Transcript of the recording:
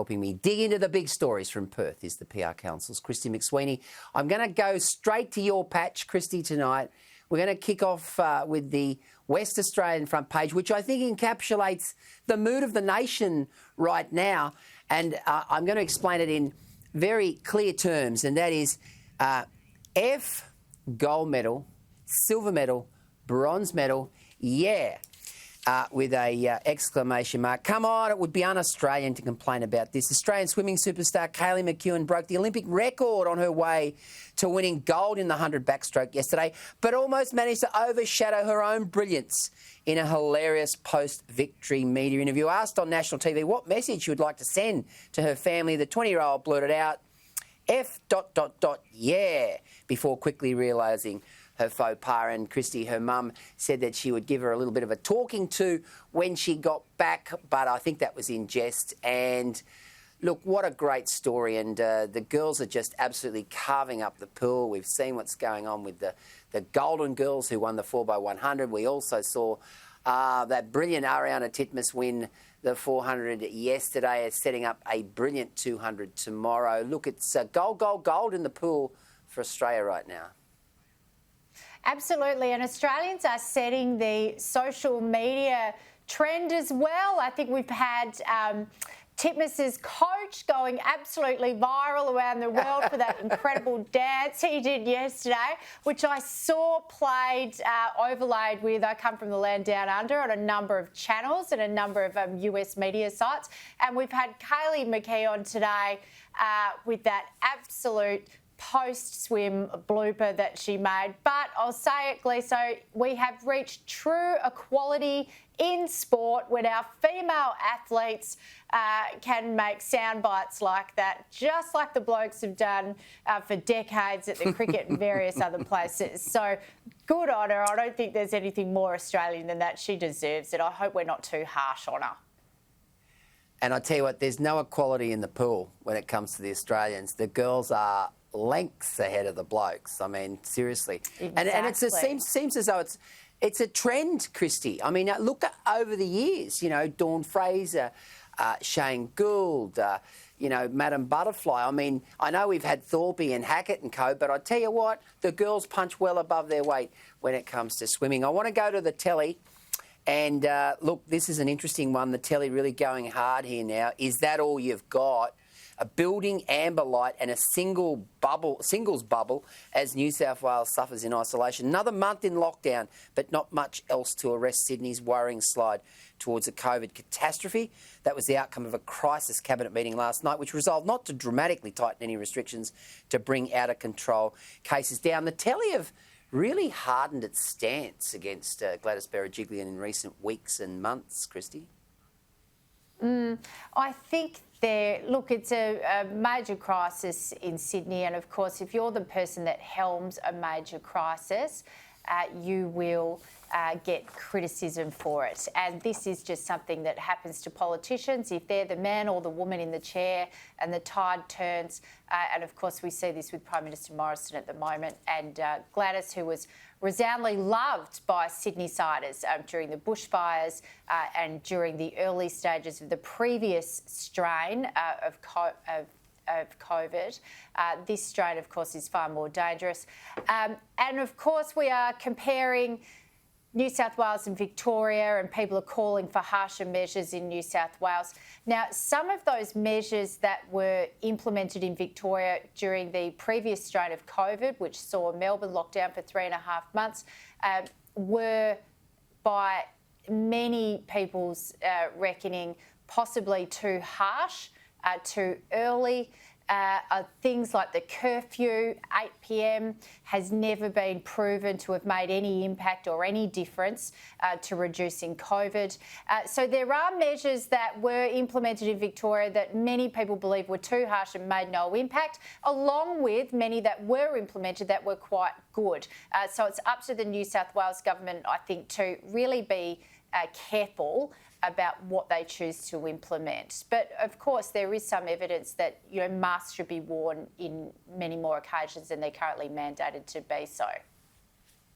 Helping me dig into the big stories from Perth is the PR Council's Christy McSweeney. I'm going to go straight to your patch, Christy, tonight. We're going to kick off with the West Australian front page, which I think encapsulates the mood of the nation right now. And I'm going to explain it in very clear terms, and that is F, gold medal, silver medal, bronze medal, yeah. With a exclamation mark. Come on, it would be un-Australian to complain about this. Australian swimming superstar Kaylee McKeown broke the Olympic record on her way to winning gold in the 100 backstroke yesterday, but almost managed to overshadow her own brilliance in a hilarious post-victory media interview. Asked on national TV what message she would like to send to her family, the 20-year-old blurted out, F ... yeah, before quickly realising her faux pas. And Christy, her mum, said that she would give her a little bit of a talking to when she got back, but I think that was in jest. And look, what a great story. And the girls are just absolutely carving up the pool. We've seen what's going on with the Golden Girls who won the 4x100. We also saw that brilliant Ariana Titmus win the 400 yesterday, is setting up a brilliant 200 tomorrow. Look, it's gold in the pool for Australia right now. Absolutely, and Australians are setting the social media trend as well. I think we've had Titmus's coach going absolutely viral around the world for that incredible dance he did yesterday, which I saw played, overlaid with I Come From the Land Down Under on a number of channels and a number of US media sites. And we've had Kaylee McKeown today with that absolute post-swim blooper that she made. But I'll say it, Gleeso, we have reached true equality in sport when our female athletes can make sound bites like that, just like the blokes have done for decades at the cricket and various other places. So good on her. I don't think there's anything more Australian than that. She deserves it. I hope we're not too harsh on her. And I tell you what, there's no equality in the pool when it comes to the Australians. The girls are lengths ahead of the blokes. I mean, seriously. Exactly. And it seems as though it's a trend, Christy. I mean, look over the years, Dawn Fraser, Shane Gould, Madam Butterfly. I mean, I know we've had Thorpe and Hackett and co, but I tell you what, the girls punch well above their weight when it comes to swimming. I want to go to the telly. And look, this is an interesting one. The telly really going hard here now. Is that all you've got? A building amber light and a singles bubble as New South Wales suffers in isolation. Another month in lockdown, but not much else to arrest Sydney's worrying slide towards a COVID catastrophe. That was the outcome of a crisis cabinet meeting last night, which resolved not to dramatically tighten any restrictions to bring out of control cases down. The telly have really hardened its stance against Gladys Berejiklian in recent weeks and months, Christy. I think it's a major crisis in Sydney, and of course, if you're the person that helms a major crisis, you will get criticism for it. And this is just something that happens to politicians if they're the man or the woman in the chair and the tide turns. And of course, we see this with Prime Minister Morrison at the moment. And Gladys, who was resoundingly loved by Sydney-siders during the bushfires and during the early stages of the previous strain of COVID. This strain, of course, is far more dangerous. And, of course, we are comparing New South Wales and Victoria, and people are calling for harsher measures in New South Wales. Now, some of those measures that were implemented in Victoria during the previous strain of COVID, which saw Melbourne locked down for 3.5 months, were, by many people's reckoning, possibly too harsh, too early. Things like the curfew, 8 p.m, has never been proven to have made any impact or any difference to reducing COVID. So there are measures that were implemented in Victoria that many people believe were too harsh and made no impact, along with many that were implemented that were quite good. So it's up to the New South Wales government, I think, to really be careful about what they choose to implement. But of course, there is some evidence that masks should be worn in many more occasions than they're currently mandated to be so.